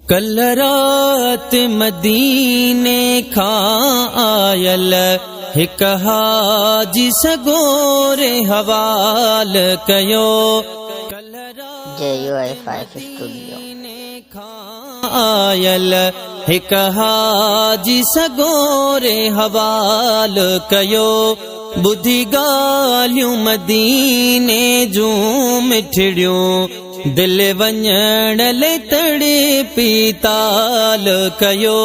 कल रात मदीने खां आयल हिक हाजी सगोरे हवाल कयो। JUI5 स्टूडियो आयल हिक हाजी सगोरे हवाल कयो। बुधी गालियूं मदीने जूं मिठड़ियूं दिल वञण ले तड़पी ताल कयो।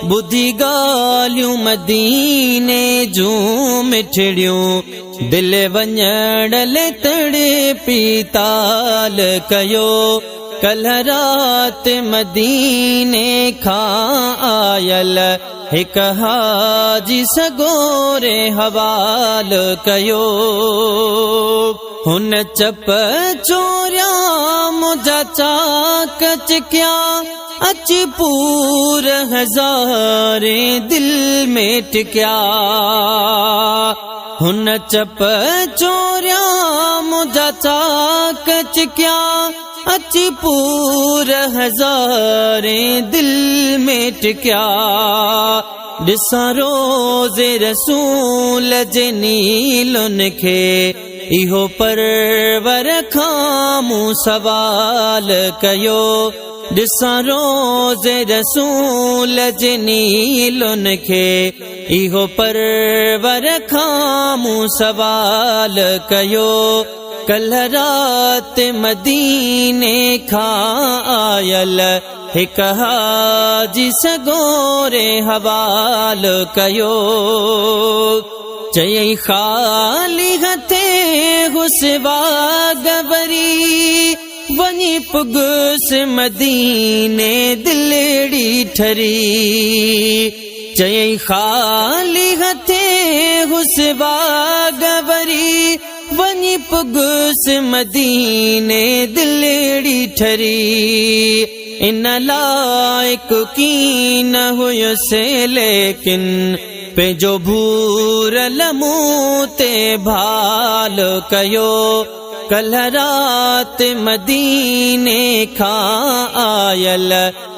बुधी गालियूं मदीने जूं मिठड़ियूं दिल वञण ले तड़पी ताल कयो। कल रात मदीने खां आयल हिक हाजी सगोरे हवाल कयो। हुन चप चोरिया मुझा चाक चिकिया अच पूर हज़ारे दिल में टिकिया। हुन चप चोरिया मुझा चाक चिकिया अच पूर हज़ारे दिल में टिकिया। ॾिसां रोज़े रसूल जे नीलुन खे इहो परवर खां मूं सवाल कयो। ॾिसां रोज़े रसूल जे नीलुन खे इहो परवर खां मूं सवाल कयो। कल रात मदीने खां आयल हिक हाजी सगोरे हवाल कयो। चयई ख़ाली हथे हुस्वा गवरी वञी पुगुस मदीने दिलड़ी ठरी। चयई ख़ाली हथे हुस्वा गवरी वञी पुगुस मदीने दिलड़ी ठरी। इन लाइक की न हुयुसे लेकिन पंहिंजो भूरल मुंह ते भाल कयो। कल रात मदीने खां आयल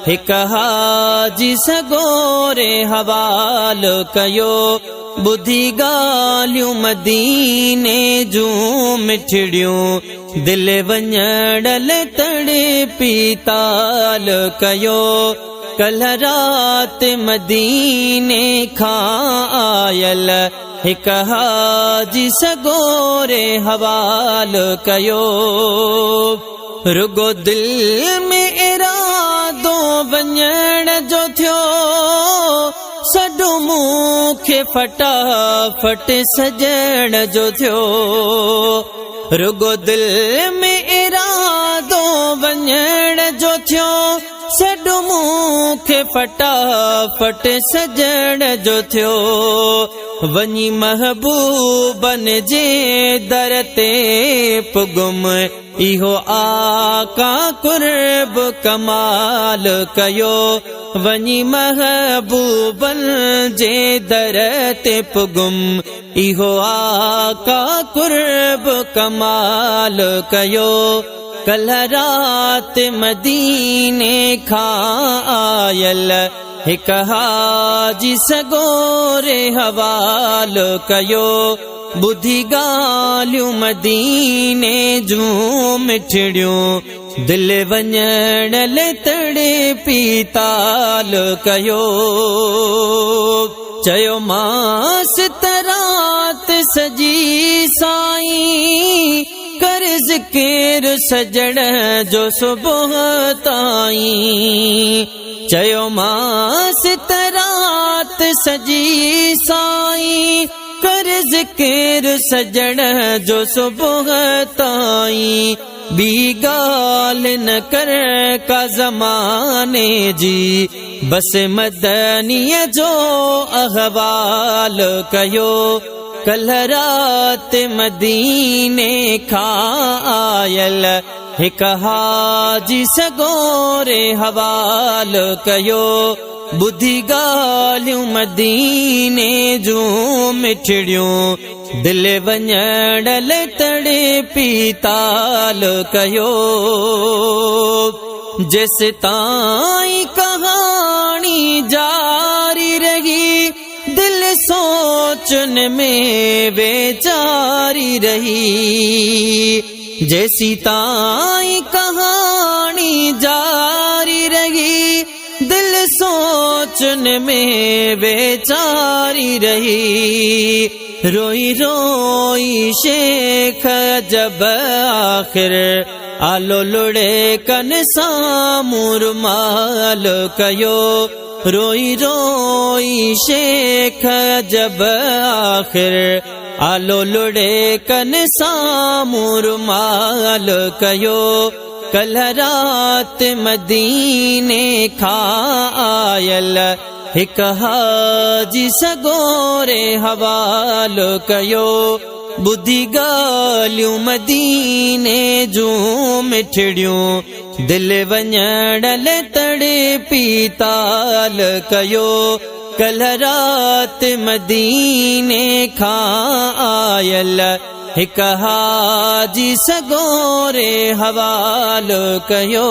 हिक हाजी सगोरे हवाल कयो। बुधी गालियूं मदीने जूं मिठड़ियूं दिल वञण ले तड़पी ताल कयो। कल रात मदीने खां आयल हिक हाजी सगोरे हवाल कयो। रुगो दिल में इरादो वञण जो थियो सॾो मूंखे फटाफट सजण जो थियो। रुगो दिल में इरादो वञण जो थियो सॾो मूंखे फटाफट सजण जो थियो। वञी महबूबन जे दर ते पुगुम इहो आका कुर्ब कमाल कयो। वञी महबूबन जे दर ते पुगुम इहो आका कुर्ब कमाल कयो। कल रात मदीने खां आयल हिक हाजी सगोरे हवाल कयो। बुधी गालियूं मदीने जूं मिठड़ियूं दिल वञण ले तड़पी ताल कयो। चयो मांस तरात सजी साईं कर ज़िकिर सजण जो सुबुह ताईं। चयो मांस तरात सजी साईं कर ज़िकिर सजण जो सुबुह ताईं। ॿी ॻाल्हि न कर का ज़माने जी बस मदनीअ जो अहवाल कयो। कल रात मदीने खां आयल हिक हाजी सगोरे हवाल कयो। बुधी गालियूं मदीने जूं मिठड़ियूं दिल वञण ले तड़पी ताल कयो। जिस ताई कहानी जारी रही, दिल सोचने में बेचारी रही। जैसी ताई कहानी जारी रही, दिल सोचने में बेचारी रही। रोई रोई शेख जब आखिर आलो लुड़े कन सामूर माल कयो। रोई रोई शेख जब आखिर आलो लुड़े कन सामूर माल कयो। कल रात मदीने खा आयल हिक हाजी सगोरे हवाल कयो। बुद्धि गालियूं मदीने जूं मिठड़ियूं, दिल वञण तड़पी ताल कयो। कल रात मदीने खां आयल हिक हाजी सगोरे हवाल कयो।